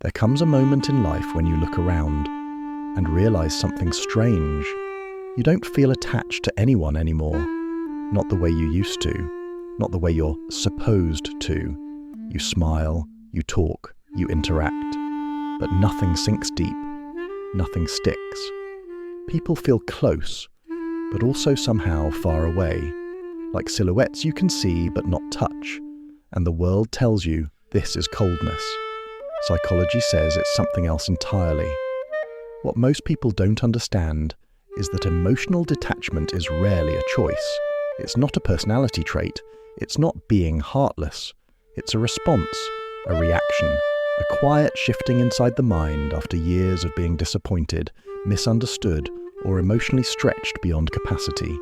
There comes a moment in life when you look around and realize something strange. You don't feel attached to anyone anymore. Not the way you used to. Not the way you're supposed to. You smile, you talk, you interact. But nothing sinks deep. Nothing sticks. People feel close, but also somehow far away. Like silhouettes you can see but not touch. And the world tells you this is coldness. Psychology says it's something else entirely. What most people don't understand is that emotional detachment is rarely a choice. It's not a personality trait. It's not being heartless. It's a response, a reaction, a quiet shifting inside the mind after years of being disappointed, misunderstood, or emotionally stretched beyond capacity.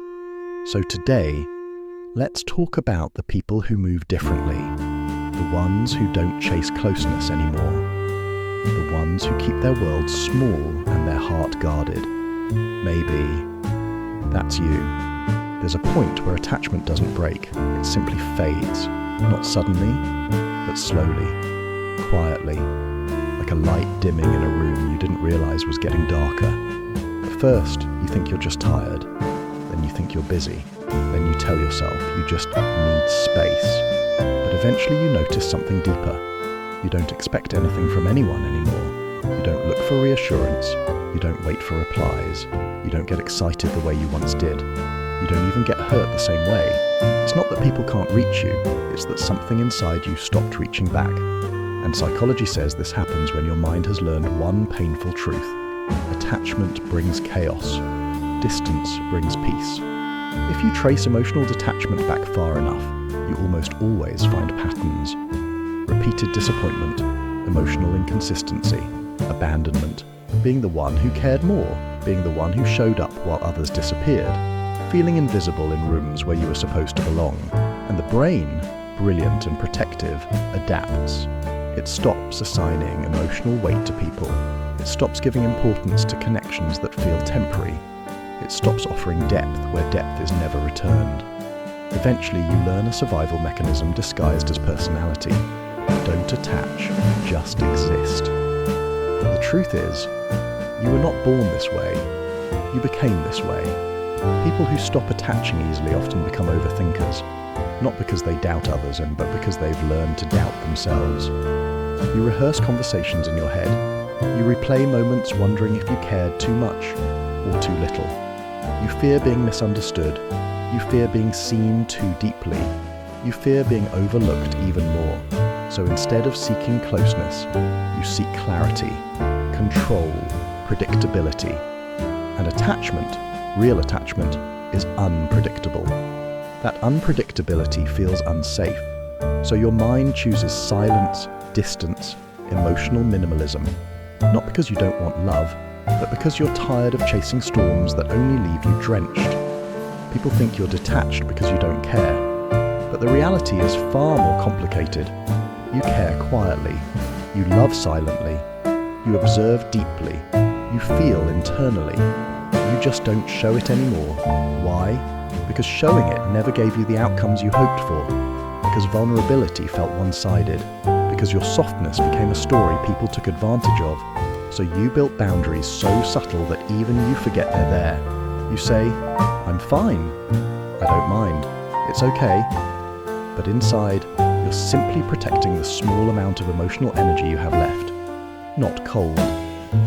So today, let's talk about the people who move differently. The ones who don't chase closeness anymore. The ones who keep their world small and their heart guarded. Maybe that's you. There's a point where attachment doesn't break. It simply fades. Not suddenly, but slowly, quietly, like a light dimming in a room you didn't realize was getting darker. At first, you think you're just tired. Then you think you're busy. Then you tell yourself you just need space. But eventually you notice something deeper. You don't expect anything from anyone anymore. You don't look for reassurance. You don't wait for replies. You don't get excited the way you once did. You don't even get hurt the same way. It's not that people can't reach you, it's that something inside you stopped reaching back. And psychology says this happens when your mind has learned one painful truth. Attachment brings chaos. Distance brings peace. If you trace emotional detachment back far enough, you almost always find patterns. Repeated disappointment, emotional inconsistency, abandonment, being the one who cared more, being the one who showed up while others disappeared, feeling invisible in rooms where you were supposed to belong. And the brain, brilliant and protective, adapts. It stops assigning emotional weight to people. It stops giving importance to connections that feel temporary. It stops offering depth where depth is never returned. Eventually you learn a survival mechanism disguised as personality. Don't attach, just exist. The truth is, you were not born this way. You became this way. People who stop attaching easily often become overthinkers, not because they doubt others, but because they've learned to doubt themselves. You rehearse conversations in your head. You replay moments wondering if you cared too much or too little. You fear being misunderstood. You fear being seen too deeply. You fear being overlooked even more. So instead of seeking closeness, you seek clarity, control, predictability. And attachment, real attachment, is unpredictable. That unpredictability feels unsafe. So your mind chooses silence, distance, emotional minimalism. Not because you don't want love, but because you're tired of chasing storms that only leave you drenched. People think you're detached because you don't care. But the reality is far more complicated. You care quietly. You love silently. You observe deeply. You feel internally. You just don't show it anymore. Why? Because showing it never gave you the outcomes you hoped for. Because vulnerability felt one-sided. Because your softness became a story people took advantage of. So you built boundaries so subtle that even you forget they're there. You say, I'm fine. I don't mind. It's okay. But inside, you're simply protecting the small amount of emotional energy you have left. Not cold,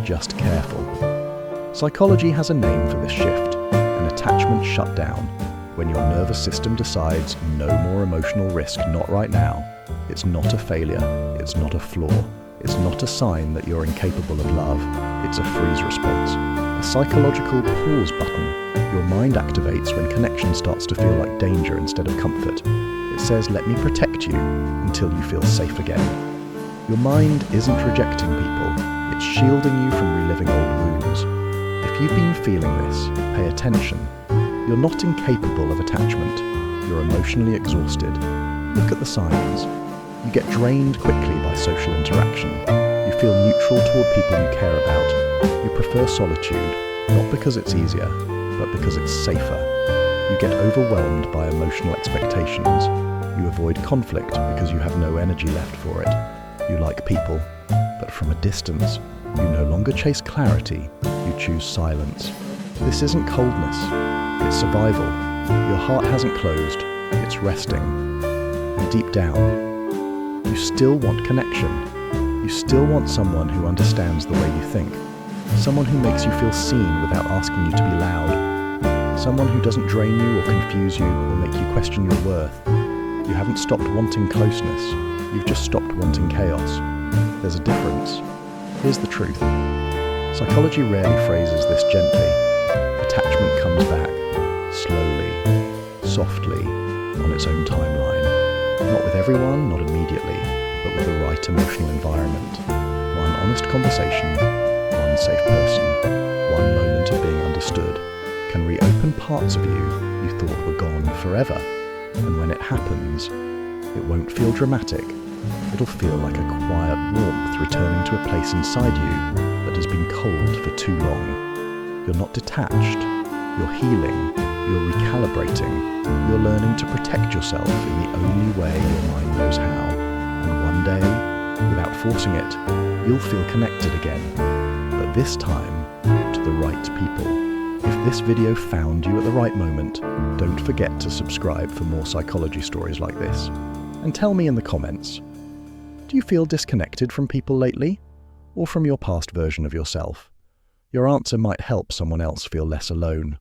just careful. Psychology has a name for this shift, an attachment shutdown, when your nervous system decides no more emotional risk, not right now. It's not a failure, it's not a flaw, it's not a sign that you're incapable of love, it's a freeze response. A psychological pause button. Your mind activates when connection starts to feel like danger instead of comfort. It says, let me protect you until you feel safe again. Your mind isn't rejecting people, it's shielding you from reliving old wounds. If you've been feeling this, pay attention. You're not incapable of attachment. You're emotionally exhausted. Look at the signs. You get drained quickly by social interaction. You feel neutral toward people you care about. You prefer solitude, not because it's easier, but because it's safer. You get overwhelmed by emotional expectations. You avoid conflict because you have no energy left for it. You like people, but but from a distance. You no longer chase clarity, you choose silence. This isn't coldness, it's survival. Your heart hasn't closed, it's resting. And deep down, you still want connection. You still want someone who understands the way you think. Someone who makes you feel seen without asking you to be loud. Someone who doesn't drain you or confuse you or make you question your worth. You haven't stopped wanting closeness, you've just stopped wanting chaos. There's a difference. Here's the truth. Psychology rarely phrases this gently. Attachment comes back, slowly, softly, on its own timeline. Not with everyone, not immediately, but with the right emotional environment. One honest conversation, one safe person, one moment of being understood can reopen parts of you thought were gone forever. And when it happens, it won't feel dramatic. It'll feel like a quiet warmth returning to a place inside you that has been cold for too long. You're not detached, you're healing, you're recalibrating, you're learning to protect yourself in the only way your mind knows how. And one day, without forcing it, you'll feel connected again, but this time to the right people. If this video found you at the right moment, don't forget to subscribe for more psychology stories like this. And tell me in the comments, do you feel disconnected from people lately? Or from your past version of yourself? Your answer might help someone else feel less alone.